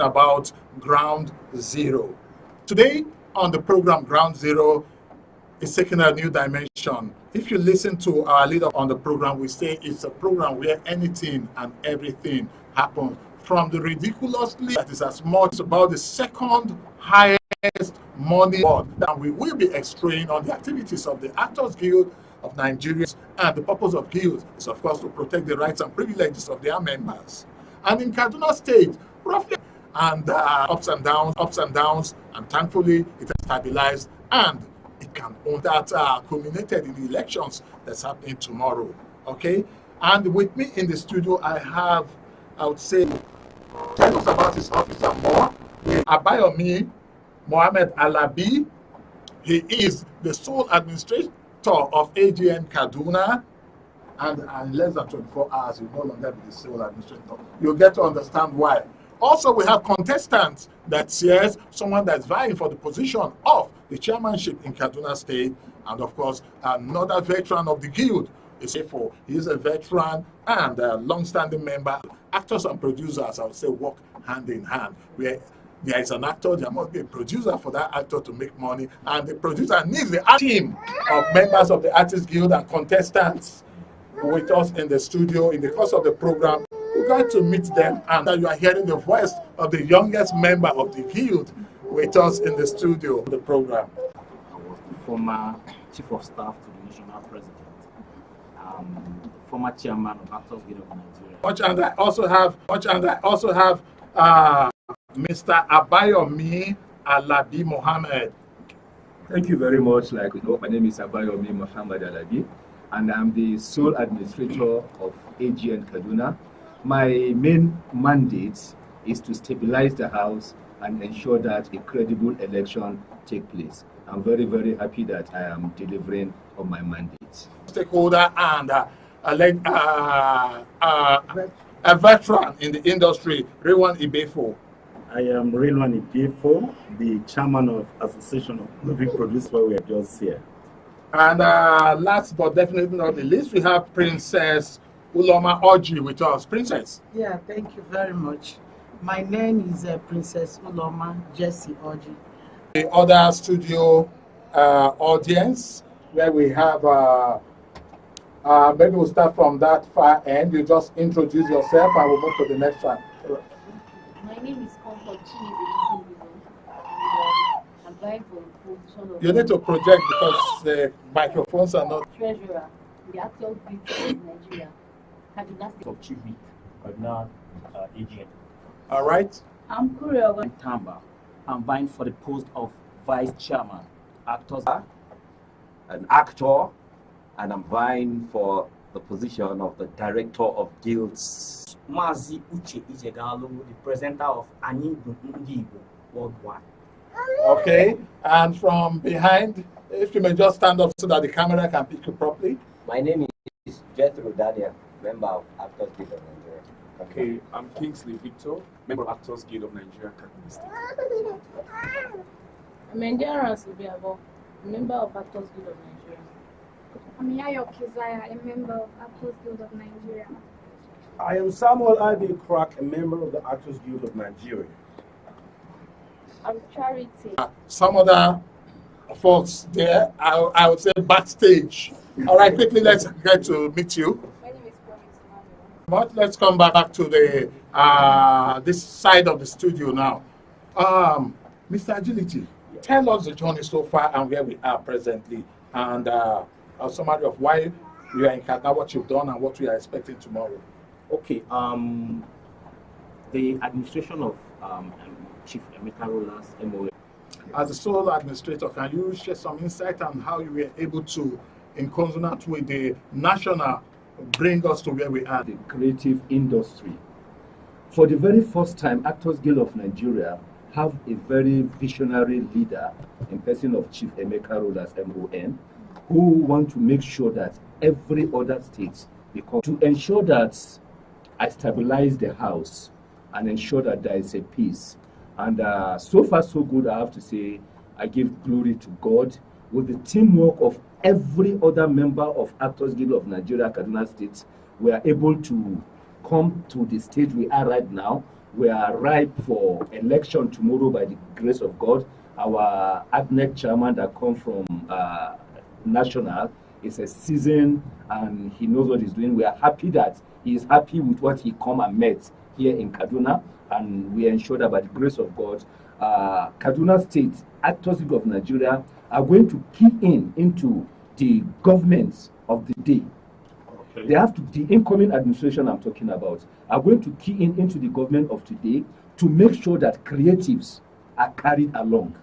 about Ground Zero. Today on the program, Ground Zero is taking a new dimension. If you listen to our leader on the program, we say it's a program where anything and everything happens. From the ridiculously that is as much about the second highest money that we will be extracting on the activities of the Actors Guild of Nigeria, and the purpose of guild is of course to protect the rights and privileges of their members. And in Kaduna State, roughly, and ups and downs, and thankfully it has stabilized, and it can own that culminated in the elections that's happening tomorrow. Okay, and with me in the studio I have, I would say, tell us about his office and more, Abayomi Mohammed Alabi. He is the sole administrator of AGN Kaduna, and in less than 24 hours you no longer be the sole administrator. You'll get to understand why. Also, we have contestants that says someone that's vying for the position of the chairmanship in Kaduna State, and of course another veteran of the guild. He's a veteran and a long-standing member. Actors and producers, I would say, work hand in hand. Where there is an actor, there must be a producer for that actor to make money, and the producer needs the team of members of the Artists Guild and contestants with us in the studio. In the course of the program, we're going to meet them, and you are hearing the voice of the youngest member of the guild with us in the studio. The program. I was the former chief of staff to the national president, former chairman of Actors Guild of Nigeria. And I also have Mr. Abayomi Alabi Mohammed. Thank you very much. Like you know, my name is Abayomi Mohammed Alabi, and I'm the sole administrator of AGN Kaduna. My main mandate is to stabilize the house and ensure that a credible election take place. I'm very, very happy that I am delivering on my mandate. Stakeholder and a veteran in the industry, Rewan Ibefo. I am Rewan Ibefo, the chairman of Association of Movie Producers, where we are just here. And last but definitely not the least, we have Princess Uloma Oji with us. Princess. Yeah, thank you very much. My name is Princess Uloma Jessie Oji. The other studio audience, where we have, maybe we'll start from that far end. You just introduce yourself and we'll move to the next one. My name is Comfort Chief. I'm vying for the position of... You need to project because the microphones are not... Treasurer, the Actors Guild of Nigeria. Of Chief Kaduna AGN. All right. I'm Kurioga Tamba. I'm vying for the post of vice chairman. Actors. An actor, and I'm vying for the position of the director of guilds. Mazi Uche Ijegalo, the presenter of Ani Ndibo Worldwide. Okay, and from behind, if you may just stand up so that the camera can pick you properly. My name is Jethro Daniel, member of Actors Guild of Nigeria. Okay, I'm Kingsley Victor, member of Actors Guild of Nigeria, Kaduna State. I'm Endurance Ubiabo, member of Actors Guild of Nigeria. I'm Yayo Kizaya, a member of Actors Guild of Nigeria. I am Samuel Adi Crack, a member of the Actors Guild of Nigeria. I'm Charity. Some other folks there, I would say backstage. All right, quickly, let's get to meet you. My name is Promise. But let's come back to the this side of the studio now. Mr. Agility, tell us the journey so far and where we are presently, and a summary of why you are in Kaduna, what you've done, and what we are expecting tomorrow. Okay. The administration of Chief Emeka Rola's MOA. As a sole administrator, can you share some insight on how you were able to, in consonance with the national, bring us to where we are? The creative industry. For the very first time, Actors Guild of Nigeria have a very visionary leader in person of Chief Emeka Rola's MON, who want to make sure that every other state, to ensure that I stabilize the house and ensure that there is a peace. And so far so good, I have to say, I give glory to God. With the teamwork of every other member of Actors Guild of Nigeria, Kaduna State, we are able to come to the stage we are right now, we are ripe for election tomorrow by the grace of God. Our AGN chairman that comes from National is a seasoned and he knows what he's doing. We are happy that he is happy with what he come and met here in Kaduna, and we ensure that by the grace of God, Kaduna State, Actors Guild of Nigeria, are going to key into the governments of the day. Okay. They have to, the incoming administration I'm talking about, are going to key into the government of today to make sure that creatives are carried along.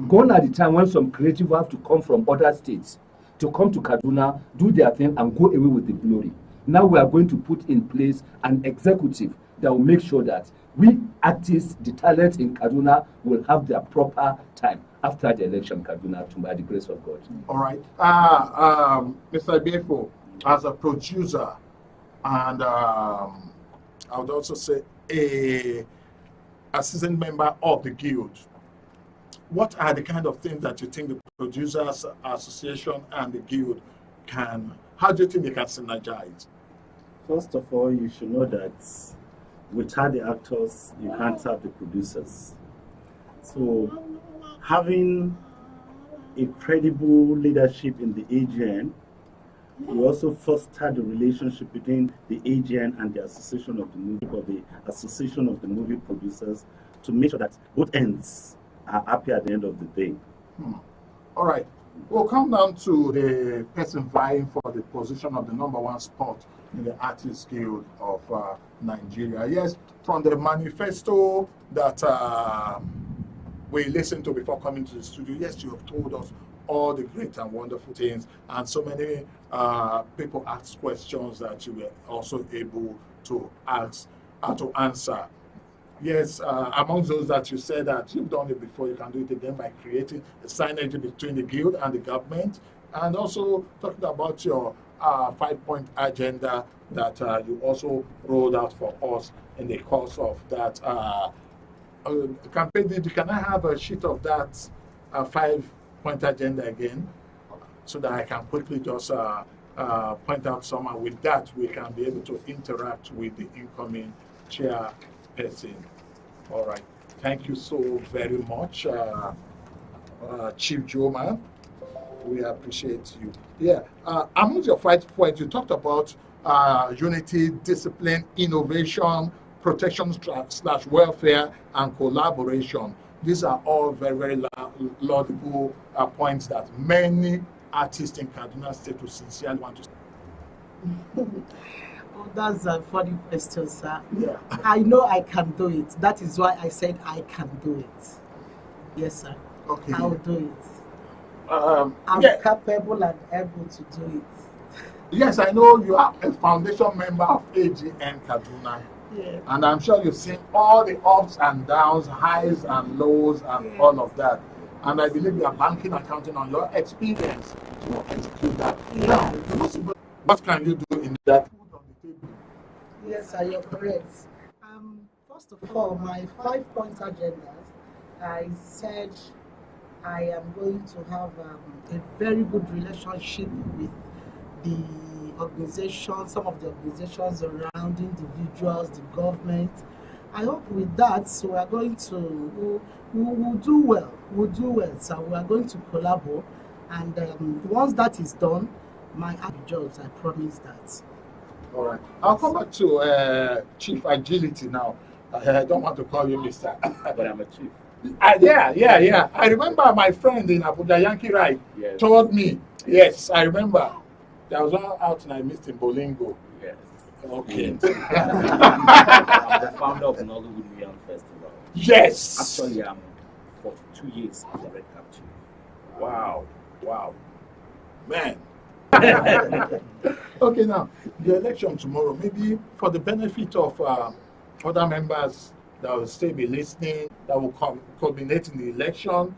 Gone are the time when some creative have to come from other states to come to Kaduna, do their thing, and go away with the glory. Now we are going to put in place an executive that will make sure that we artists, the talent in Kaduna, will have their proper time after the election, Kaduna, by the grace of God. All right. Mr. Biefo, as a producer, and I would also say a seasoned member of the guild, what are the kind of things that you think the Producers Association and the guild can, how do you think they can synergize? First of all, you should know that without the actors, you can't have the producers. So having a credible leadership in the AGN, you also foster the relationship between the AGN and the Association of the Movie, or the Association of the Movie Producers, to make sure that both ends are happy at the end of the day. All right. We'll come down to the person vying for the position of the #1 spot in the Artists Guild of Nigeria. Yes, from the manifesto that we listened to before coming to the studio, yes, you have told us all the great and wonderful things, and so many people asked questions that you were also able to answer. Yes, among those that you said that you've done it before, you can do it again by creating a synergy between the guild and the government, and also talking about your 5-point agenda that you also rolled out for us in the course of that campaign. Can I have a sheet of that 5-point agenda again, so that I can quickly just point out some, and with that we can be able to interact with the incoming chairperson. All right, thank you so very much, Chief Joma. We appreciate you. Yeah, among your 5 points, you talked about unity, discipline, innovation, protection / welfare, and collaboration. These are all very, very laudable points that many artists in Kaduna State will sincerely want to. Oh, that's a funny question, sir. Yeah. I know I can do it. That is why I said I can do it. Yes, sir. Okay. I'll do it. I'm capable and able to do it. Yes, I know you are a foundation member of AGN Kaduna. Yeah. And I'm sure you've seen all the ups and downs, highs and lows, and all of that. And I believe you are banking and counting on your experience to execute that. Yeah. Now, what can you do in that? Yes, sir, you're correct. First of all, my 5-point agenda, I said I am going to have a very good relationship with the organization, some of the organizations around, individuals, the government. I hope with that, so we are going to, we'll do well. We'll do well. So we are going to collaborate. And once that is done, my jobs, I promise that. All right. I'll come back to Chief Agility now. I don't want to call you Mr. But I'm a chief. Yeah. I remember my friend in Abuja, Yankee Ride, told me. Yes, I remember. There was one out and I missed in Bolingo. Yes. Okay. I'm the founder of Nollywood Music Festival. Yes. Actually, I'm 42 years as a red captain. Wow. Man. Okay, now, the election tomorrow, maybe for the benefit of other members that will still be listening, that will coordinate in the election,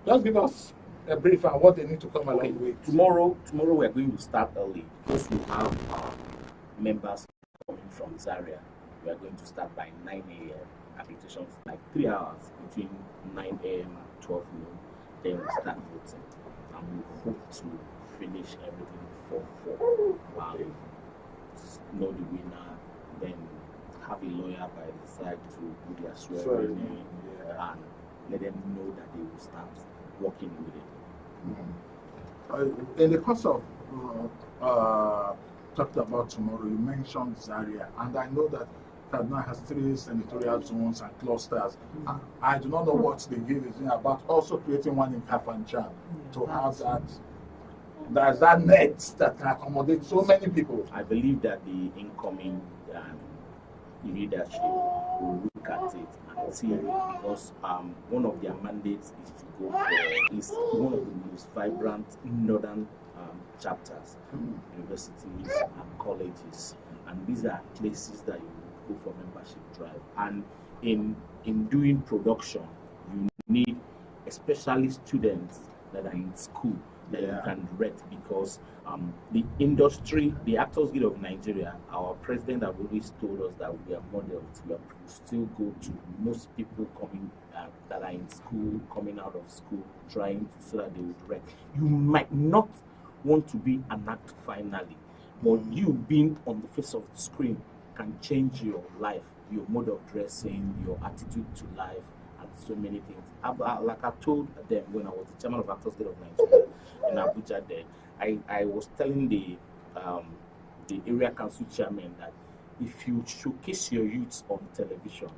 just give us a brief on what they need to come along with. Tomorrow we're going to start early. First, we have members coming from Zaria. We are going to start by 9 a.m. Applications like 3 hours between 9 a.m. and 12 noon. Then we start voting, and we hope to finish everything before 4. Know the winner, then have a lawyer by the side to do their swearing in and let them know that they will start working with it. In the course of talking about tomorrow, you mentioned Zaria, and I know that Kaduna has 3 senatorial zones and clusters. I do not know what the deal is about also creating one in Kafanchan to have that. There's that net that can accommodate so many people. I believe that the incoming leadership will look at it and see, because one of their mandates is to go for is one of the most vibrant northern chapters, universities and colleges, and these are places that you go for membership drive. And in doing production, you need especially students that are in school that you can direct, because the industry, the Actors Guild of Nigeria, our president have always told us that we are models. We still go to most people coming that are in school, coming out of school, trying to, so that they will direct. You might not want to be an actor finally, but you being on the face of the screen can change your life, your mode of dressing, your attitude to life, and so many things. Like I told them when I was the chairman of Actors Guild of Nigeria in Abuja, then I was telling the area council chairman that if you showcase your youths on television,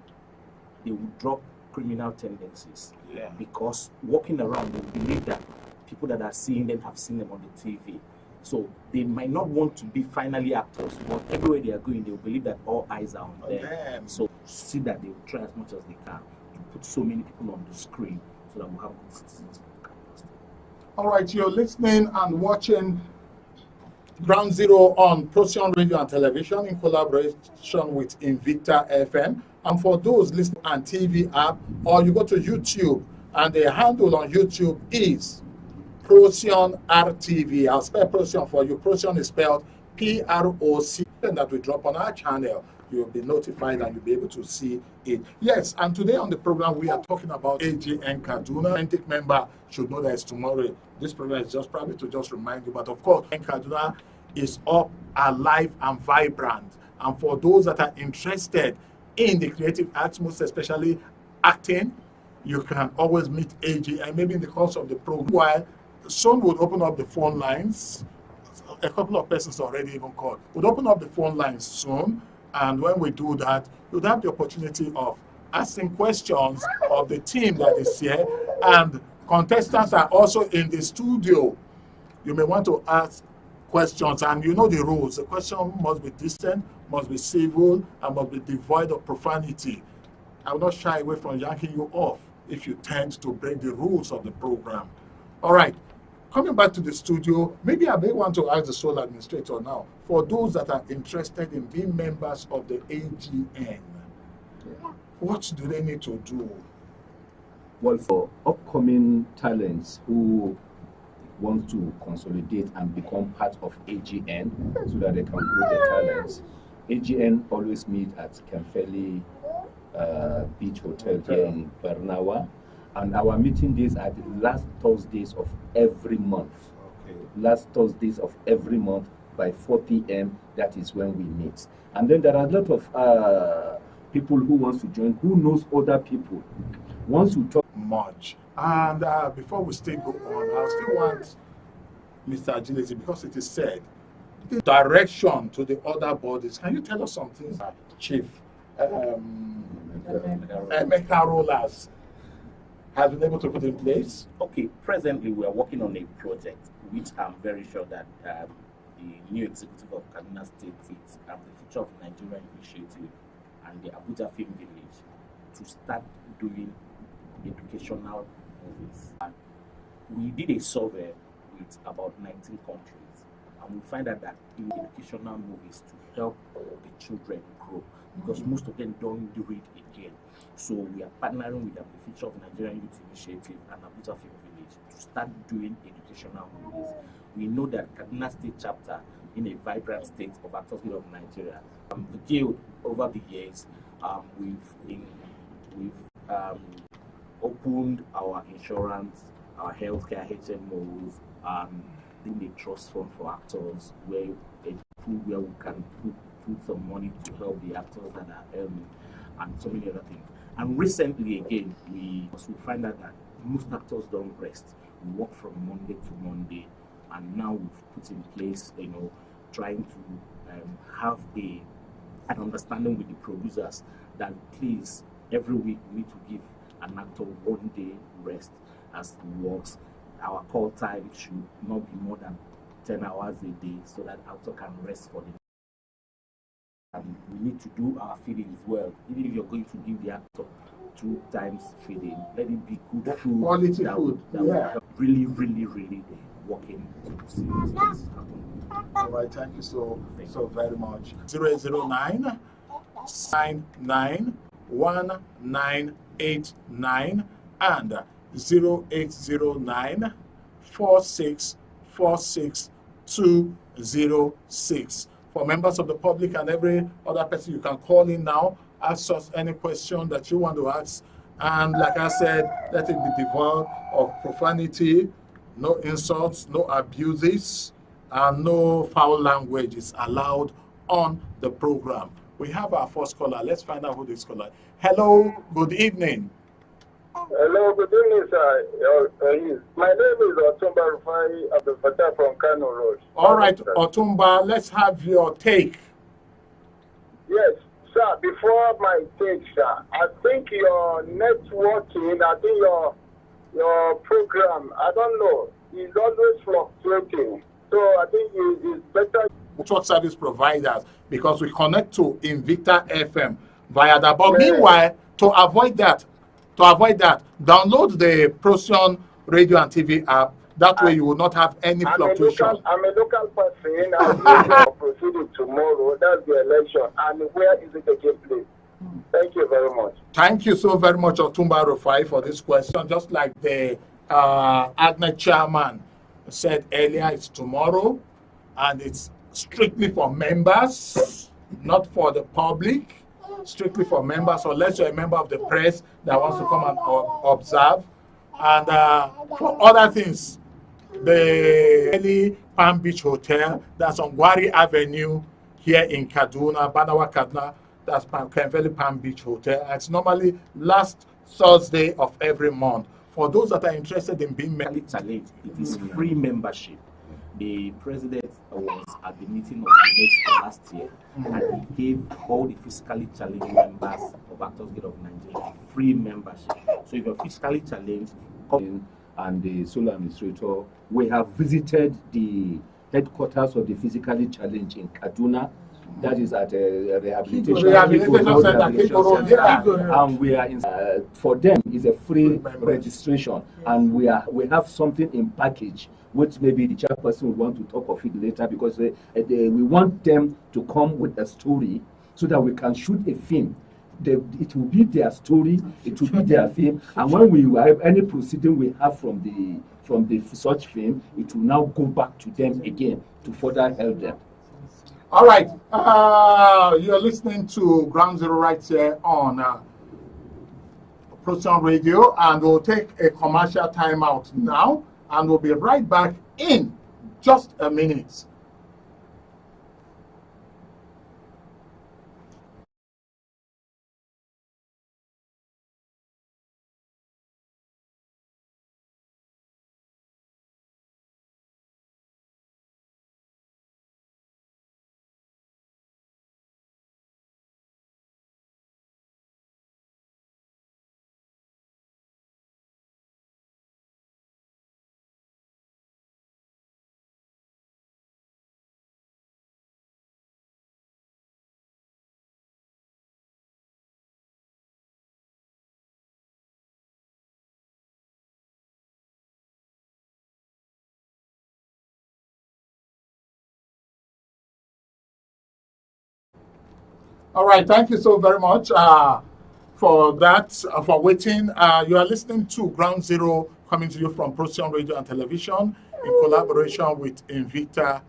they will drop criminal tendencies. Because walking around, they believe that people that are seeing them have seen them on the TV. So they might not want to be finally actors, but everywhere they are going, they will believe that all eyes are on them. So see that they will try as much as they can to put so many people on the screen so that we'll have good citizens. All right, you're listening and watching Ground Zero on Procyon Radio and Television in collaboration with Invicta FM. And for those listening on TV app, or you go to YouTube, and the handle on YouTube is ProcyonRTV. I'll spell Procyon for you. Procyon is spelled P-R-O-C. And that we drop on our channel, you'll be notified and you'll be able to see it. Yes, and today on the program, we are talking about AGN Kaduna. Authentic member should know that it's tomorrow. This program is just probably to just remind you, but of course, Kaduna is up, alive, and vibrant. And for those that are interested in the creative arts, most especially acting, you can always meet AGN, maybe in the course of the program. While soon we'll open up the phone lines. A couple of persons already even called. We'll open up the phone lines soon, and when we do that, you'll have the opportunity of asking questions of the team that is here, and contestants are also in the studio. You may want to ask questions, and you know the rules. The question must be decent, must be civil, and must be devoid of profanity. I will not shy away from yanking you off if you tend to break the rules of the program. All right. Coming back to the studio, maybe I may want to ask the sole administrator now, for those that are interested in being members of the AGN, what do they need to do? Well, for upcoming talents who want to consolidate and become part of AGN so that they can grow their talents, AGN always meet at Kemfeli Beach Hotel here in Bernawa. And our meeting days are the last Thursdays of every month. Last Thursdays of every month by 4 p.m. That is when we meet. And then there are a lot of people who wants to join, who knows other people. Once you talk much. And before we still go on, I still want Mr. Agility, because it is said, the direction to the other bodies. Can you tell us something, Chief? Emeka Rollers has been able to put in place? Okay, presently we are working on a project which I'm very sure that the new executive of Kaduna State, the Future of Nigeria Initiative, and the Abuja Film Village to start doing educational movies. And we did a survey with about 19 countries, and we find out that in educational movies to help the children grow, because most of them don't read again. So we are partnering with the Future of Nigerian Youth Initiative and Abuja Film Village to start doing educational movies. We know that Kaduna State chapter, in a vibrant state of Actors Guild of Nigeria, the guild over the years, we've opened our insurance, our healthcare HMOs, in a trust fund for actors, where a pool where we can put some money to help the actors that are earning and so many other things. And recently again, we also find out that most actors don't rest. We work from Monday to Monday, and now we've put in place, trying to have an understanding with the producers that please, every week we need to give an actor 1 day rest as he works. Our call time should not be more than 10 hours a day so that actor can rest for the day. And we need to do our feedings well. Even if you're going to give the actor 2 times feeding, let it be good food. Quality food. That will help really, really, really working to see these things happen. All right, thank you so very much. 009 99 1989 and 0809 4646 206. For members of the public and every other person, you can call in now, ask us any question that you want to ask. And like I said, let it be devoid of profanity, no insults, no abuses, and no foul language is allowed on the program. We have our first caller. Let's find out who this caller is. Hello, good evening. Hello, good evening, sir. My name is Otumba Rufai Abdulfatah from Kano Road. All right, Otumba, let's have your take. Yes, sir. Before my take, sir, I think your networking, I think your program, I don't know, is always fluctuating. So I think it's better. Network service providers, because we connect to Invicta FM via that. But meanwhile, to avoid that, download the Procyon Radio and TV app. That way you will not have any fluctuation. I'm a local person. I'm proceeding tomorrow. That's the election. And where is it taking place? Thank you very much. Thank you so very much, Otumba Rufai, for this question. Just like the AGN chairman said earlier, it's tomorrow, and it's strictly for members, not for the public. Strictly for members, unless you're a member of the press that wants to come and observe. And for other things, the Palm Beach Hotel, that's on Gwari Avenue here in Kaduna, Banawa, Kaduna, that's Kemveli Palm Beach Hotel. And it's normally last Thursday of every month. For those that are interested in being challenged, it is free membership. The president was at the meeting of UNESCO last year, and he gave all the physically challenged members of Actors Guild of Nigeria free membership. So if you're physically challenged, come in. And the solo administrator, we have visited the headquarters of the physically challenged in Kaduna. That is at a rehabilitation center. And we are in, for them is a free registration, and we have something in package which maybe the chairperson will want to talk of it later, because we want them to come with a story so that we can shoot a film. It will be their story, it will be their film, and when we have any proceeding we have from the such film, it will now go back to them again to further help them. All right, you're listening to Ground Zero right here on Procyon Radio, and we'll take a commercial timeout now, and we'll be right back in just a minute. All right, thank you so very much for that, for waiting. You are listening to Ground Zero, coming to you from Procyon Radio and Television in collaboration with Invicta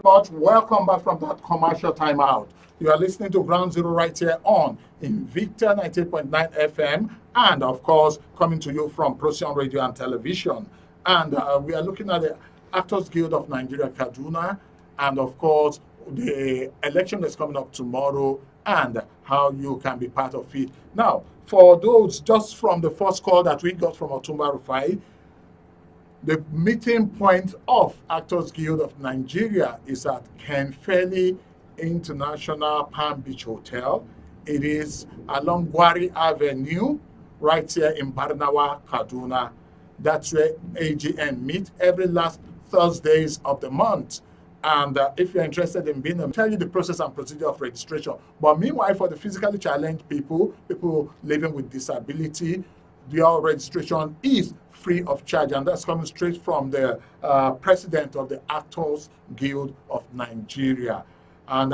much. Welcome back from that commercial timeout. You are listening to Ground Zero right here on Invicta 98.9 FM, and of course, coming to you from Procyon Radio and Television. And we are looking at the Actors Guild of Nigeria, Kaduna, and of course, the election that's coming up tomorrow, and how you can be part of it. Now, for those just from the first call that we got from Otumba Rufai, the meeting point of Actors Guild of Nigeria is at Ken Fairley International Palm Beach Hotel. It is along Gwari Avenue, right here in Barnawa, Kaduna. That's where AGN meet every last Thursdays of the month. And if you're interested in being, I'll tell you the process and procedure of registration. But meanwhile, for the physically challenged people living with disability, their registration is free of charge. And that's coming straight from the president of the Actors Guild of Nigeria. And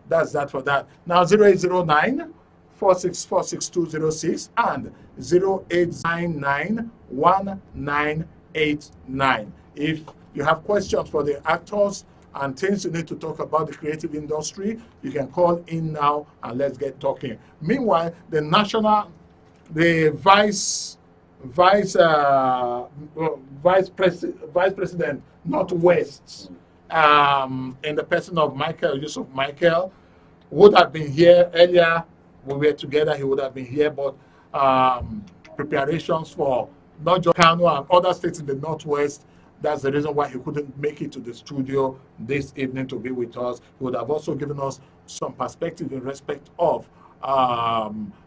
that's that for that. Now, 0809 4646 and 0899 1989. If you have questions for the actors and things you need to talk about the creative industry, you can call in now and let's get talking. Meanwhile, the vice president Northwest, in the person of Michael Yusuf Michael, would have been here earlier. We were together, he would have been here, but preparations for not just Kano and other states in the Northwest, that's the reason why he couldn't make it to the studio this evening to be with us. He would have also given us some perspective in respect of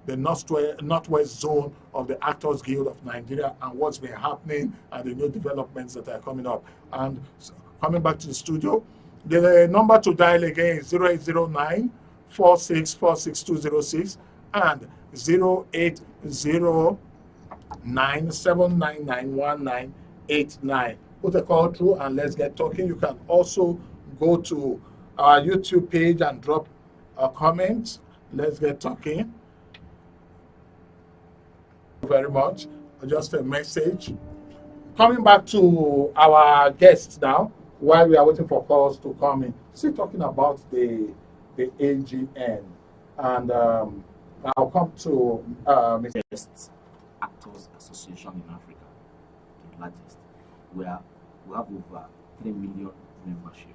the Northwest zone of the Actors Guild of Nigeria and what's been happening and the new developments that are coming up. And coming back to the studio, the number to dial again is 0809 4646 and 080979991989. Put a call through and let's get talking. You can also go to our YouTube page and drop a comment. Let's get talking. Very much. Just a message. Coming back to our guests now, while we are waiting for calls to come in, still talking about the AGN, and I'll come to Mr. Actors Association in Africa, the largest. We have over 3 million membership.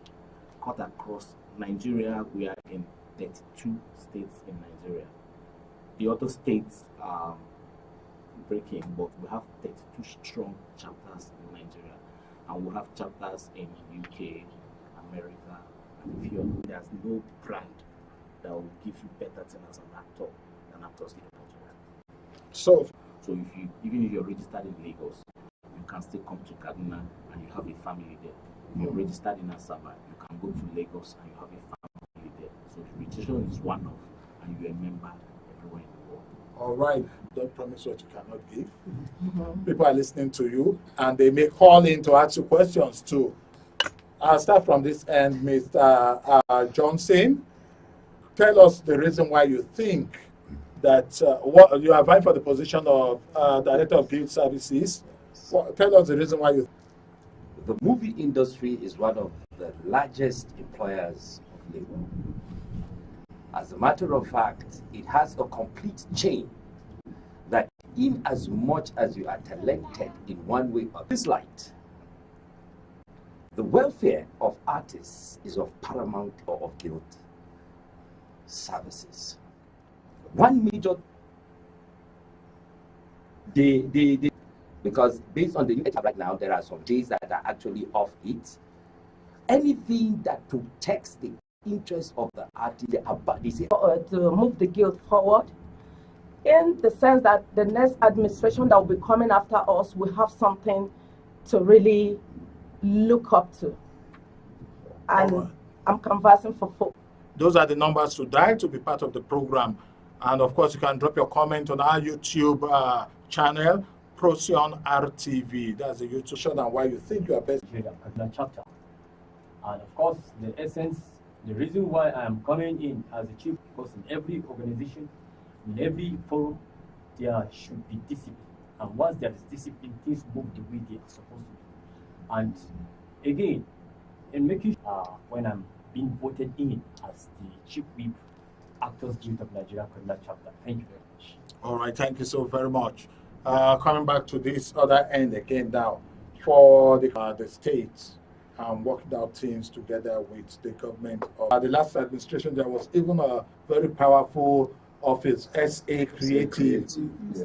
Cut across Nigeria, we are in 32 states in Nigeria. The other states are breaking, but we have 32 strong chapters in Nigeria, and we have chapters in UK, America, and a few others. There's no brand that will give you better things as an actor than Actors Guild of Nigeria. So Even if you're registered in Lagos, you can still come to Kaduna and you have a family there. If you're registered in Asaba, you can go to Lagos and you have a family there. So the registration is one off, and you're a member everywhere in the world. All right. Don't promise what you cannot give. People are listening to you, and they may call in to ask you questions too. I'll start from this end, Mr. Johnson. Tell us the reason why you think that what you are vying for the position of Director of Guild Services. Tell us the reason why you. The movie industry is one of the largest employers of labor. As a matter of fact, it has a complete chain that in as much as you are talented in one way or this light, the welfare of artists is of paramount or of guild services. One major, because based on the new right now, there are some days that are actually off it. Anything that protects the interest of the artist, they say, to move the guild forward, in the sense that the next administration that will be coming after us will have something to really look up to. And I'm conversing for folk. Those are the numbers to dial to be part of the program. And of course, you can drop your comment on our YouTube channel, ProcyonRTV. That's the YouTube channel and why you think you are best. Chapter. And of course, the essence, the reason why I am coming in as a chief, because in every organization, in every forum, there should be discipline. And once there is discipline, things move the way they are supposed to be. And again, in making when I'm being voted in as the Chief Whip, Actors Guild of Nigeria Kaduna chapter. Thank you very much. All right, thank you so very much. Coming back to this other end again now, for the states, working out things together with the government. The last administration, there was even a very powerful office, SA Creative,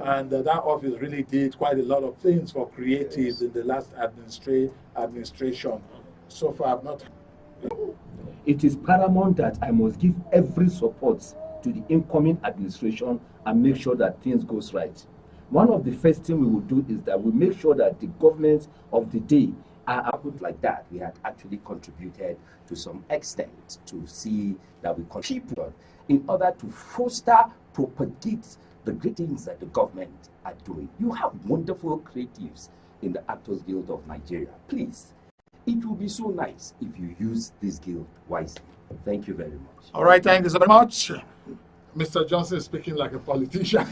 and that office really did quite a lot of things for creatives in the last administration. So far, I've not. It is paramount that I must give every support to the incoming administration and make sure that things goes right. One of the first things we will do is that we make sure that the government of the day are put like that. We had actually contributed to some extent to see that we contribute in order to foster, propagate the great things that the government are doing. You have wonderful creatives in the Actors Guild of Nigeria. Please, it will be so nice if you use this guild wisely. Thank you very much. All right, thank you so very much. Mr. Johnson is speaking like a politician.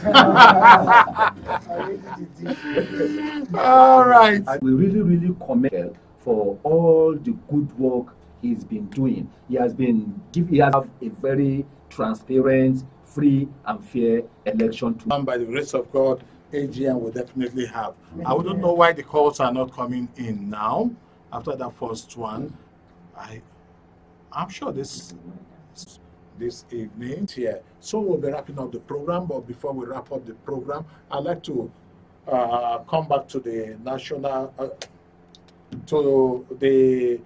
All right. We really commend for all the good work he's been doing. He has a very transparent, free and fair election. By the grace of God, AGN will definitely have. I wouldn't know why the calls are not coming in now. After that first one, I'm sure this evening here. So we'll be wrapping up the program, but before we wrap up the program, I'd like to come back to the national, to the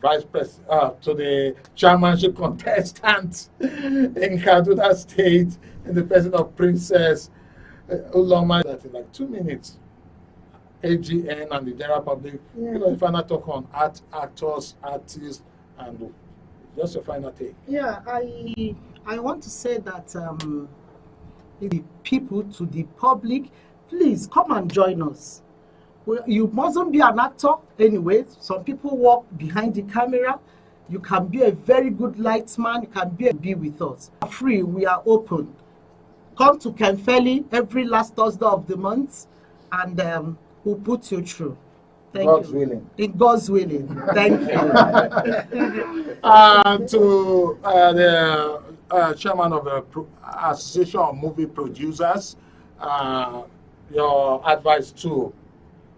vice president, to the chairmanship contestant in Kaduna State, in the person of Princess Uloma. That in like 2 minutes. AGN and the general public, if I not talk on actors, artists, and just your final take. Yeah, I want to say that the people, to the public, please come and join us. You mustn't be an actor anyway. Some people work behind the camera. You can be a very good lightsman. You can be with us. Free, we are open. Come to Kemfeli every last Thursday of the month, and we'll put you through. Thank God's you. willing. In God's willing. Thank you. To the chairman of the Association of Movie Producers, your advice to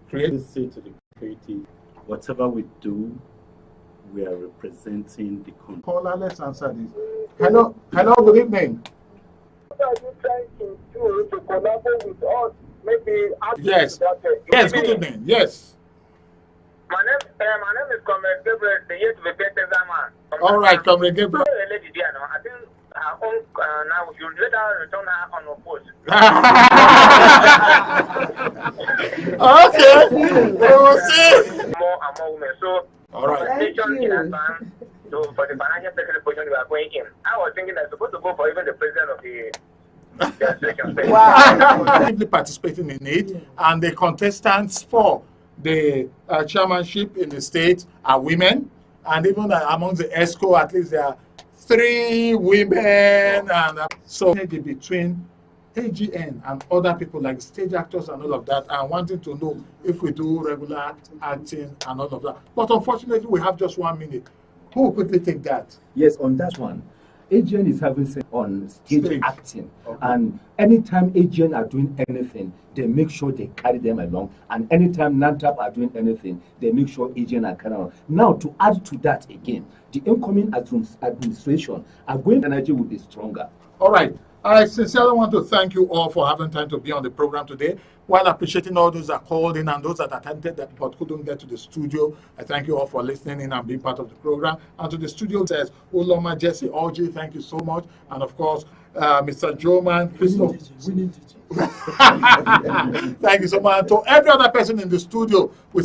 create. Say to the creative, whatever we do, we are representing the country. Paula, let's answer this. Hello, good evening. What are you trying to do to collaborate with us? Maybe yes. Yes, good evening. Yes. My name is Comrade Gabriel, the yet to be better man. All right, Comrade Gabriel. I think her own now you later return her on her post. Okay. We will see. More and more women. So all right. In advance, so for the financial secretary position we are going in. I was thinking that supposed to go for even the president of the actively participating in it, and the contestants for the chairmanship in the state are women, and even among the ESCO, at least there are 3 women, and so between AGN and other people like stage actors and all of that, and wanting to know if we do regular acting and all of that. But unfortunately, we have just 1 minute. Who will quickly take that? Yes, on that one. AGN is having say on stage acting, and anytime AGN are doing anything, they make sure they carry them along, and anytime NANTAP are doing anything, they make sure AGN are carrying along. Now, to add to that again, the incoming administration are going, energy will be stronger. All right. I sincerely want to thank you all for having time to be on the program today. While appreciating all those that called in and those that attended but couldn't get to the studio, I thank you all for listening in and being part of the program. And to the studio says Uloma, Jesse, Orji, thank you so much. And of course, Mr. Joman, Thank you so much. And to every other person in the studio,